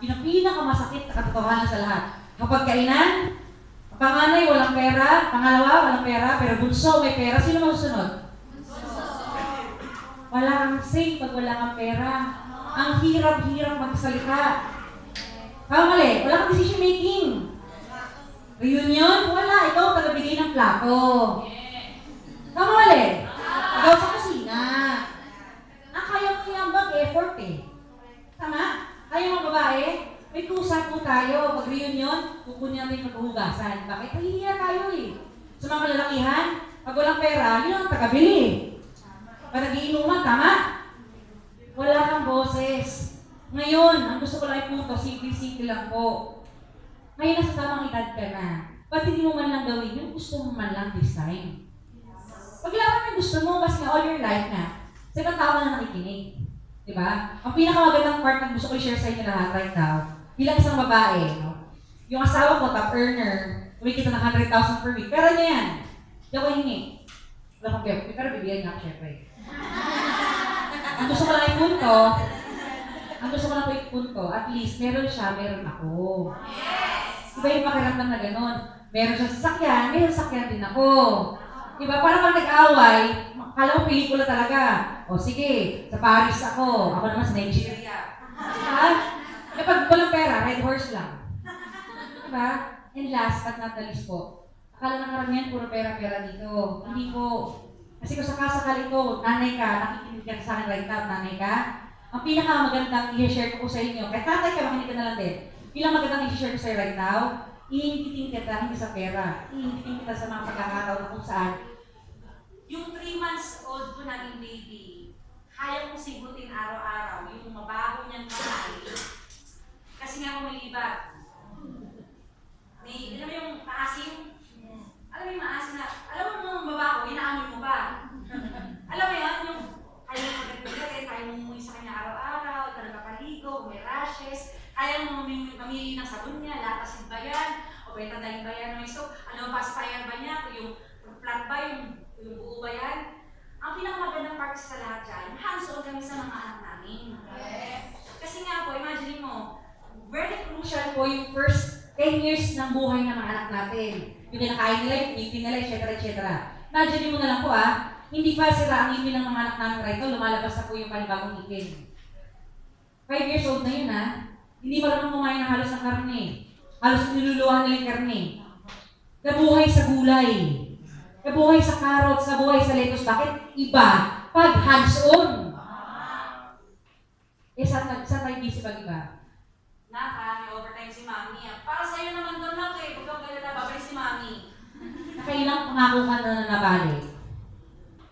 Yun ang pinakamasakit na katotohanan sa lahat. Kapag kainan, panganay walang pera, pangalawa walang pera, pero bunso may pera, sino masusunod? Wala kang say pag wala kang pera. Ang hirap-hirap magsalita. Mali, wala kang decision making. Reunion, wala. Ikaw tagabigay ng plato. Mali. Ikaw sa kusina. Kaya mo yung effort eh. Tama? Kaya mga babae, may kusa po tayo. Pag reunion, kukunin natin yung maghuhugasan. Bakit? Nahihiya tayo eh. Sa mga kalalakihan, pag walang pera, yun ang tagabili. Pag nagiinuman, tama? Wala kang boses. Ngayon, ang gusto ko lang ipunto, simple-simple lang po. Ngayon nasa tamang edad ka na. Ba't hindi mo man lang gawin yung gusto mo man lang this time? Paglaban ng gusto mo, kasi all your life na, sa ibang tao na nakikinig. Diba? Ang pinakamagandang part na gusto ko i-share sa inyo lahat right now, bilang isang babae, no? Yung asawa ko, top earner, kumikita ng 100,000 per week. Pero niya yan. Hindi ako hingi. Wala kong pero bibigyan niya ako, syempre. Ang gusto ko lang ipunto, at least meron siya, meron ako. Iba yung pakiramdam na gano'n. Meron siya sasakyan, may sasakyan din ako. Diba? Parang pag nag-away, kala mo pelikula talaga. O sige, sa Paris ako naman sa Nigeria. Diba? Kapag walang pera, red horse lang. Diba? And last but not the least po, akala ng karamihan puro pera-pera dito. Hindi po. Kasi kung sakasakali ko, nanay ka, nakikinig ka sa akin right now, nanay ka, ang pinakamagandang i-share ko sa inyo, kahit tatay ka, makinig ka na lang din, pinakamagandang i-share ko sa iyo right now, iingitin kita hindi sa pera, iingitin kita sa mga pagkakataon na kung saan. Yung 3 months old ko naging baby, kaya kong sigutin araw-araw yung mabaho niyang kamay. Kasi nga kumilibat. Alam mo yung maasim? Alam mo yung maasim na, alam mo yung mabaho, inaamoy mo pa. Alam mo yan, yung kaya mo magagagatin, kaya mo umuwi sa kanya araw-araw, talaga paligo, may rashes, kaya mo mamili ng sabon niya, latasin ba yan, o betadine ba yan, may soap, ano, paspire ba niya, yung flat ba, yung buo ba yan. Ang pinakamagandang part sa lahat dyan, hands-on kami sa mga anak namin. Kasi nga po, imagine mo, very crucial po yung first 10 years ng buhay ng mga anak natin. Yung kinakain nila, yung ngipin nila, etc. Imagine mo na lang po hindi pa sira ang ngipin ng mga anak namin right now, lumalabas na po yung panibagong ngipin. 5 years old na yun hindi marunong kumain ng halos ng karne. Halos niluluhan nila yung karne. Nabuhay sa gulay. Nabuhay sa carrots, nabuhay sa lettuce. Bakit? Iba. Pag hands-on. Saan tayo busy pag iba? May overtime si Mami. Para sa'yo naman doon lang huwag kang galala, babalik si Mami. Nakailang pangako ka na nabalik.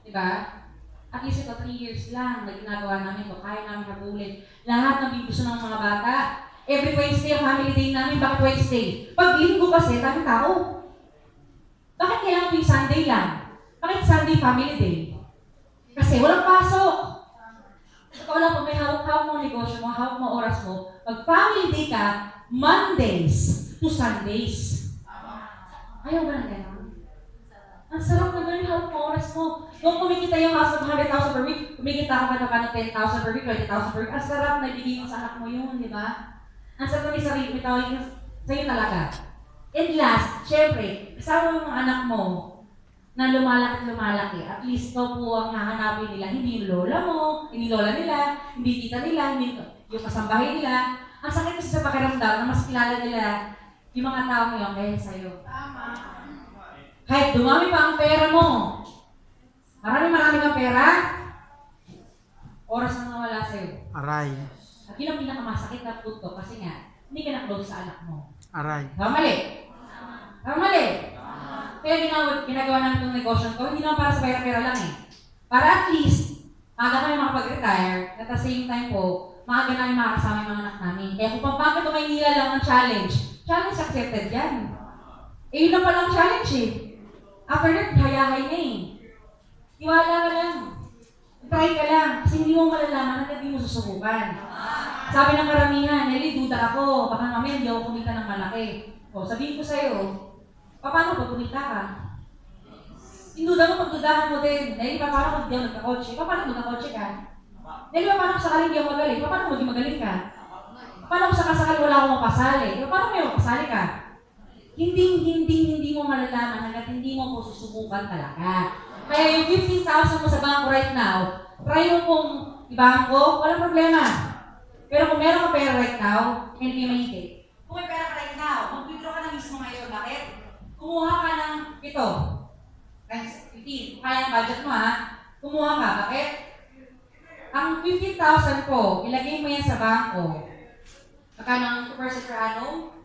Diba? At least ito 3 years lang na ginagawa namin ito. Kaya namin habulin. Lahat ng gusto ng mga bata. Every Wednesday ang family day namin. Bakit Wednesday? Pag linggo kasi, daming tao. Bakit kailangan yung Sunday lang? Bakit Sunday family day? Kasi walang pasok. Ito lang po, may hawak-hawak mo negosyo mo, hawak mo oras mo. Pag family day ka, Mondays to Sundays. Ayaw ba na gano'n? Ang sarap na gano'n, hawak mo oras mo. Kung kumikita yung house of 100,000 per week, kumikita ka pa ng 10,000 per week, 20,000 per week. Ang sarap na ibigay mo sa anak mo yun, di ba? Ang sarap na may sarili, may tawag sa'yo talaga. And last, syempre, kasama mo mga anak mo na lumalaki, at least ito po ang hahanapin nila. Hindi yung lola mo, hindi lola nila, hindi tita nila, hindi yung kasambahay nila. Ang sakit kasi sa pakiramdam na mas kilala nila yung mga tao mo yung kaya sa'yo. Tama. Kahit dumami pa ang pera mo, marami kang pera, oras na wala sa'yo. Aray. At yun ang pinakamasakit na punto kasi nga, hindi ka na-close sa anak mo. Aray. Mali. Kaya ginagawa namin itong negosyo ko, hindi naman para sa pera-pera lang Para at least, maaga kami makapag-retire, at the same time po, maaga namin makakasama yung mga anak namin. Kaya kung Pampanga to Maynila lang ang challenge accepted yan. Yun na palang challenge After that, hayahay na Tiwala ka lang. Try ka lang. Kasi hindi mo malalaman at hindi mo susubukan. Sabi ng karamihan, Nelly, duda ako. Baka mamaya hindi ako kumita ng malaki. Sabihin ko sa'yo, paano pag kumita ka? Induda mo, pagdudahan mo din. Nelly, paano pag di ako nagkakotse? Paano magkakotse ka? Nelly, paano kung sakaling di ako magaling? Paano maging magaling ka? Paano kung sakasakali wala mapapasali. Diba, paano may mapapasali ka? Hindi mo malalaman hanggat hindi mo po susubukan talaga. Kaya yung 15,000 mo sa bangko right now, try mo pong ibangko, walang problema. Pero kung meron ka pera right now, hindi mahigit. Kung may pera ka right now, mag-withdraw ka na mismo ngayon. Bakit? Kumuha ka ng ito. Times 15. Kaya ang budget mo ha. Kumuha ka. Bakit? Ang 15,000 po, ilagay mo yan sa bangko. Magkano ang 2% per annum?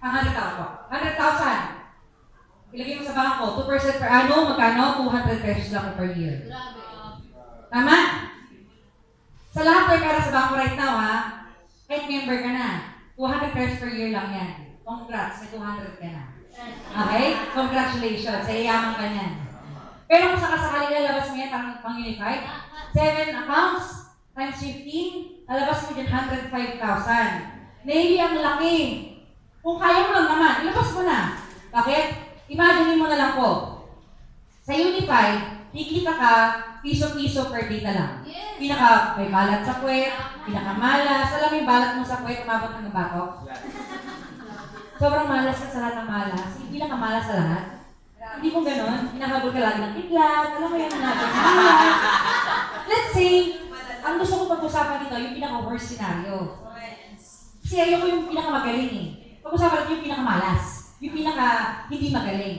Ang 100,000 po. 100,000. Ilagay mo sa bangko. 2% per annum, magkano? 200 pesos lang per year. Tama? Sa lahat may pera sa bangko right now ha, kahit member ka na, 200 pesos per year lang yan. Congrats, may 200 ka na. Okay? Congratulations, sa iyaman ka niyan. Pero kung sakasakali lalabas mo yan, pang unified, 7 accounts times 15, lalabas mo dyan 105,000. Maybe ang laki. Kung kaya mo lang naman, ilabas mo na. Bakit? Imagine mo na lang po. Sa unified, kikita ka piso-piso per day na lang. Yes. Pinaka may balat sa puwet, pinakamalas. Alam mo yung balat mo sa puwet, umabot ng batok? Sobrang malas ka sa lahat ng malas. Yung pinakamalas sa lahat. Hindi mo ganon. Hinahabol ka lagi ng kidlat. Alam mo yung hinahabol ng kidlat. Let's say, ang gusto ko pag-usapan dito, yung pinaka-worst scenario. Kasi ayoko yung pinakamagaling eh. Pag-usapan natin yung pinakamalas. Yung pinaka-hindi magaling.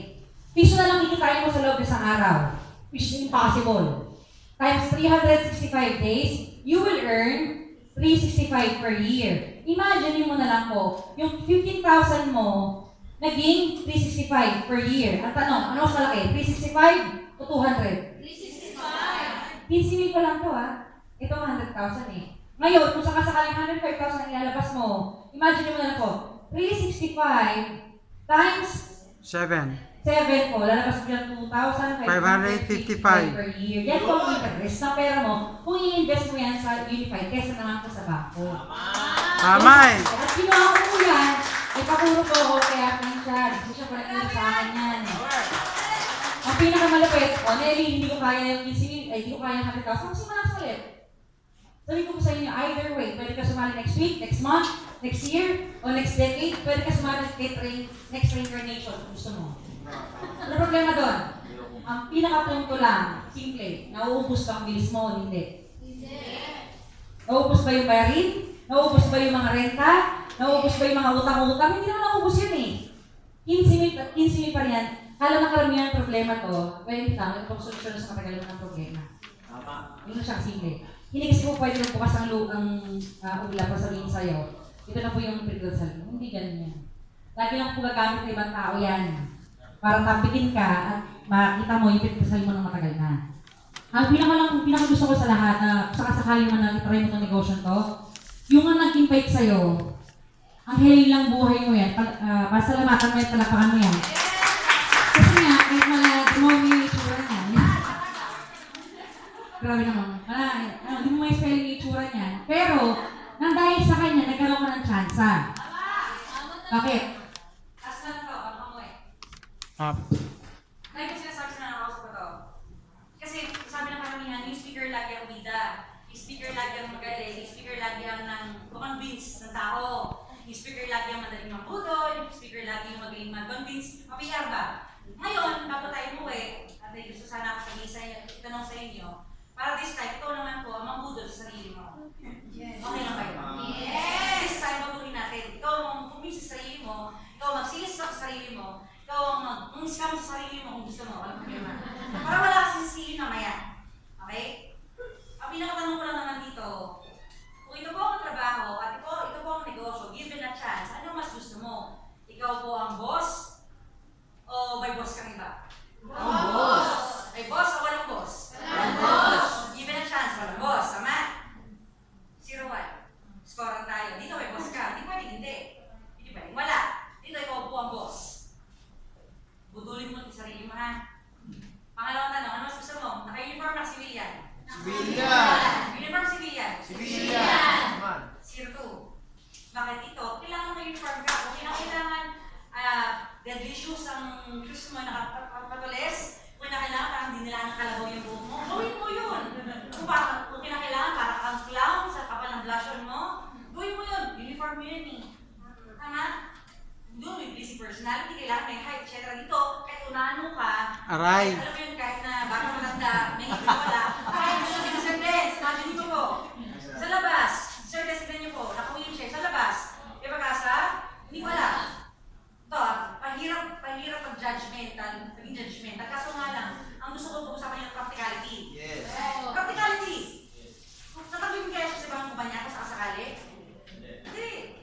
Piso na lang kikitain mo sa loob ng isang araw. Which is impossible. Times 365 days, you will earn 365 per year. Imagine mo na lang po, yung 15,000 mo, naging 365 per year. Ang tanong, ano mas malaki? 365 o 200? 365. 15,000 pa lang to ha. Ito 100,000 eh. Ngayon, kung sakasakaling 105,000 ang ilalabas mo, imagine mo na lang po, 365 times 7 po, lalabas mo yan 2,555 per year. Yan po ang interest ng pera mo kung i-invest mo yan sa unified kesa naman po sa bangko. Tama eh. At ginawa ko po yan, ipakuro ko ako kaya pinsan. Gusto siya pala sa akin yan. Ang pinakamalapit, Nelly, hindi ko kaya yung 15,000, hindi ko kaya yung 100,000. Kasi malas ulit. Sabi ko po sa inyo, either way, pwede ka sumali next week, next month, next year, o next decade, pwede ka sumali next reincarnation kung gusto mo. Ano problema doon? Ang pinakapunto lang, simple, nauubos ba ang bilis mo? Hindi. Nauubos ba yung bayarin? Nauubos ba yung mga renta? Nauubos ba yung mga utang-utang? Hindi naman nauubos yan eh. 15,000 pa rin yan. Kala na karamihan ang problema to, pwede lang, ito pang solusyon sa matagalan ng problema. Yun siyang simple. Hindi kasi po pwede magbukas ang ulap o sabihin sa'yo, ito na po yung trigger sa loob. Hindi ganun yan. Lagi lang po gagamit ng ibang tao yan. Para tapitin ka at makita mo yung pinagpasal mo ng matagal na. Ang pinaka gusto ko sa lahat na sakasakali man na itry mo itong negosyo to, yung nga nag-invite sa'yo, ang hiling lang buhay mo yan, pasalamatan mo yan, talapakan mo yan. Kasi nga, kahit mo yung itsura niya. Grabe naman. Di mo may spelling yung itsura niya. Pero, nang dahil sa kanya, nagkaroon ka ng tsansa. Bakit? Kaya ko sinasabi sa nakakausap ko to. Kasi sabi ng karamihan, yung speaker lagi ang bida. Yung speaker lagi ang magaling. Yung speaker lagi ang convince ng tao. Yung speaker lagi ang madaling mabudol. Yung speaker lagi yung magaling mag-convince. Mapiyar ba? Ngayon, bago tayo umuwi, at gusto sana ako itanong sa inyo, para this time, ikaw naman po ang mabudol sa sarili mo. Yes. Okay lang kayo? Yes! This time, baguhin natin. Ikaw ang convince sa sarili mo. Ikaw magsilis sa sarili mo. Ikaw ang mag-umis ka mo sa sarili mo kung gusto mo. Walang problema. Para wala kasi sa sarili mamaya. Okay? Ang pinakatanong ko lang naman dito, kung ito po ang trabaho at ito po ang negosyo, given a chance, ano mas gusto mo? Ikaw po ang boss o may boss kang iba? Ang boss! May boss o walang boss? Walang boss! Given a chance, walang boss. Tama? 0-1. Score tayo. Dito may boss ka. Hindi pwedeng hindi. Hindi pwedeng wala. Dito ikaw po ang boss. Budulin mo sa sarili mo ha. Pangalawang tanong, ano mas gusto mo? Naka-uniform na civilian? Civilian! Uniform civilian? Civilian! 0-2. Bakit ito? Kailangan mag-uniform ka. Kung kailangan deadly shoes ang shoes mo nakapatulis, kung kailangan parang hindi nila nakalabaw yung buhok mo, gawin mo yun. Kung kinakailangan para kang clown sa kapal ng blushon mo, gawin mo yun. Uniform mo yun eh. Tama? Doon may pleasing personality, kailangan may height, etc. Dito, kahit unahan mo ka, Aray. alam mo yun, kahit na baka maganda, may hindi wala, kahit mo siya Sir Des, imagine nito po. Sa labas, Sir Des, tignan niyo po, naka-wheelchair, sa labas. Di ba kasa? Hindi wala. Ito, pahirap pag-judgmental, naging judgmental. Kaso nga lang, ang gusto ko pag-usapan yung practicality. Yes. Practicality! Natagawin kaya siya sa ibang kumpanya kung sakasakali? Hindi.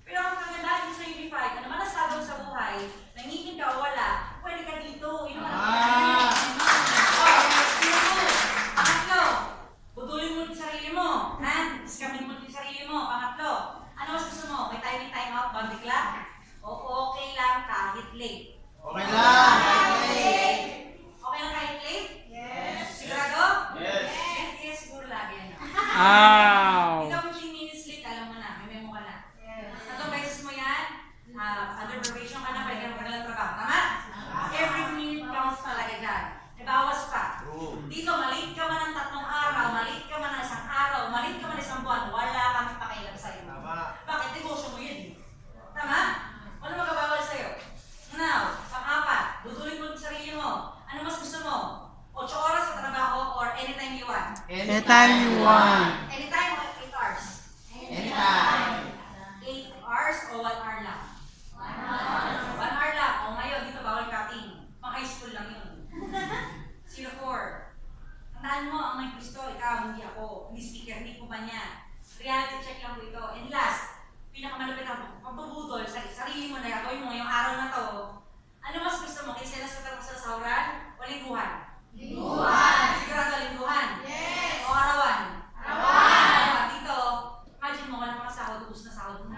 Pero ang kagandahan sa Unified, na naman nasabog sa buhay, nangingin ka o wala, pwede ka dito. Yun ang Pangatlo, budulin mo yung sarili mo. Iskamin mo yung sarili mo. Pangatlo, ano mas gusto mo? May time out, boundary clock? O okay lang kahit late? Okay lang. Okay lang kahit late? Yes. Sigurado? Yes. Yes, siguro lagi yan. Ow. Ikaw 15 minutes late, alam mo na, may memo ka na. Tatlong beses mo yan, under probation ka na, pwede ka magkalang trabaho. Tama? Every minute counts talaga dyan. E bawas pa. Dito, malate ka man ng 3 araw, malate ka man ng 1 araw, malate ka man ng 1 buwan, wala kami pakialam sa'yo. Bakit? Negosyo mo yun. Tama? Ano magkabawal sa'yo? Now, pang-apat, dudulin mo yung sarili mo. Ano mas gusto mo? 8 oras sa trabaho or anytime you want? Anytime you want. Anytime or 8 hours? Anytime. 8 hours o 1 hour lang? 1 hour lang. O ngayon, dito bawal cutting. Pang high school lang yun. 04. Tandaan mo, ang may gusto, ikaw, hindi ako. Hindi speaker, hindi kumpanya. Reality check lang po ito. And last, pinakamalapit ang pagbubudol sa sarili mo na gagawin mo ngayong araw na to. Ano mas gusto mo? Kaysa na sa sauran o lingguhan? Lingguhan! Sigurado lingguhan? Yes! O arawan? Arawan! Dito, imagine mo, wala pang sahod, ubus na sahod mo.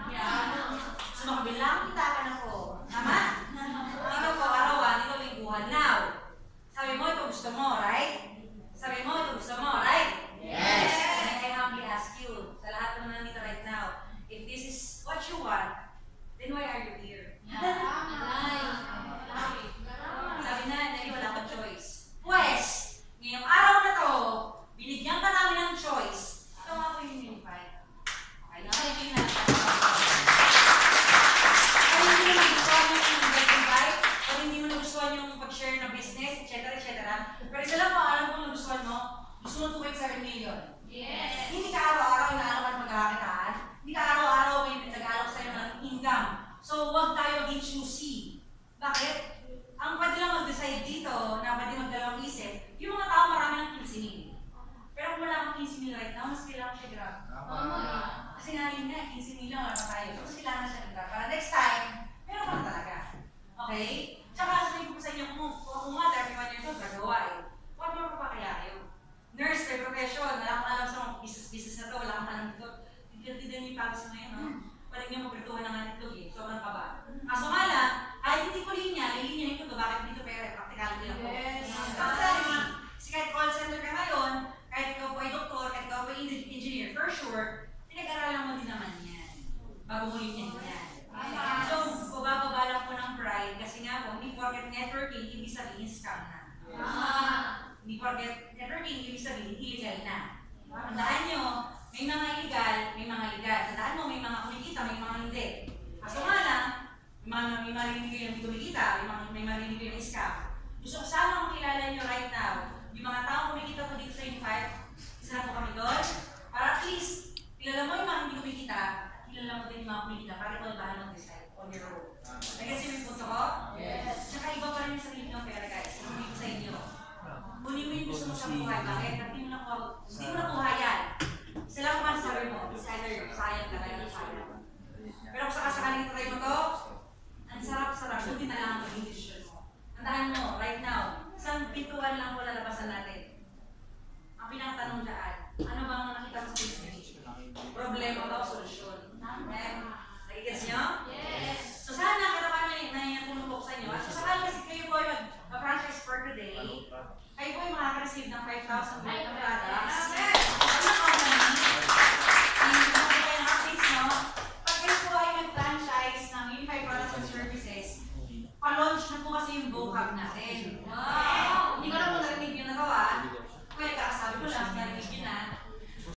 So makabilang kita ka na po. Tama? Dito po, arawan, dito lingguhan. Now, sabi mo, ito gusto mo, right? Sabi mo, ito gusto mo, right? Yes! And I humbly ask you, sa lahat ng nandito right now, if this is what you want, then why are you here? Sabi na, dahil wala kang choice. Pues, ngayong araw na to, binigyan ka namin ng choice. Ito nga po yung Unified. Okay, nakakipin na. Kung hindi mo nagustuhan yung Unified, kung hindi mo nagustuhan yung pag-share ng business, etc. Pero isa lang po, alam ko nagustuhan mo, gusto mo 2.7 million. Yes! Hindi ka araw-araw yung naalaman magkakakitaan. Hindi ka araw-araw may nag-aalok sa'yo ng income. So, huwag tayo maging choosy. Bakit? Ang pwede lang mag-decide dito na pwede magdalawang isip, yung mga tao marami ng 15,000. Pero kung wala kang 15,000 right now, mas kailangan siya grab. Kasi nga yun nga, 15,000 lang wala pa tayo. So, mas kailangan siya grab. Para next time, meron ka na talaga. Okay? Tsaka sabihin ko sa inyo, kung nga 31 years old, gagawa eh. Huwag mo pa kaya kayo. Nurse, may profession, wala kang alam sa mga business na to, wala kang alam dito. Hindi din yung pagos ngayon, no? Pwede nyo magpirtuhan ng itlog eh. Sobrang kaba. Kaso nga lang, kahit hindi ko linya, may linya nito to. Bakit dito pera? Practicality lang po. Kasi kahit call center ka ngayon, kahit ikaw po ay doktor, kahit ikaw po ay engineer, for sure, pinag-aralan mo din naman yan. Bago mo linya yan. So, bababa lang po ng pride kasi nga po, hindi porket networking, ibig sabihin scam na. Hindi porket networking, ibig sabihin illegal na. Tandaan nyo, may mga illegal, may mga legal. Tandaan mo, may mga kumikita, may mga hindi. Kaso nga lang, may marinig kayo hindi kumikita, may marinig kayo ng scam. Gusto ko sana makilala nyo right now, yung mga tao kumikita po dito sa Unified, isa na po kami doon, para at least, kilala mo yung mga hindi kumikita, kilala mo din yung mga kumikita, para ikaw bahala mag-decide on your own. Nag-gets yung punto ko? Yes. Tsaka iba pa rin yung sarili ng pera, guys. Hindi ko sa inyo. Kunin mo yung gusto mo sa buhay. Bakit? Hindi mo nakuha yan. Isa lang naman sabi mo, it's either sayang ka tayo ng sayang. Pero kung sakasakaling try mo to, ang sarap-sarap, hindi na lang ang maging decision mo. Tandaan mo, right now, isang pintuan lang po lalabasan natin. Ang pinakatanong dyan,